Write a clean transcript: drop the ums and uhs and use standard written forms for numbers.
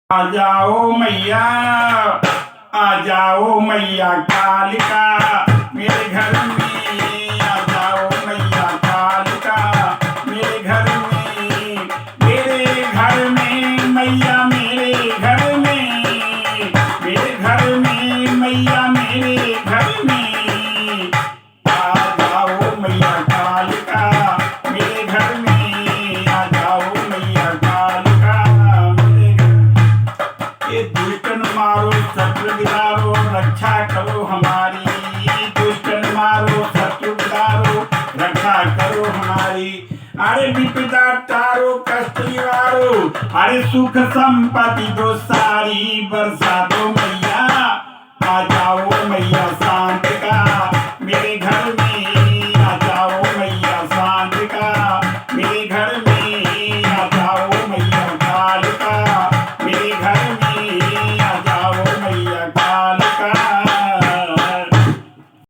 आ जाओ मैया, आ जाओ मैया कालिका मेरे घर में, आ जाओ मैया कालिका मेरे घर में, मेरे घर में मैया, मेरे घर में, मेरे घर में मैया, मेरे घर में। आ जाओ मैया कालिका मेरे घर में, आ जाओ मैया कालिका मेरे घर। ये दुष्टन मारो शत्रु बिदारो, रक्षा करो हमारी, दुष्टन मारो शत्रु बिदारो, रक्षा करो हमारी। अरे विपदा टारो कष्ट निवारो, अरे सुख संपत्ति दो सारी बरसा दो मैया, आ जाओ मैया।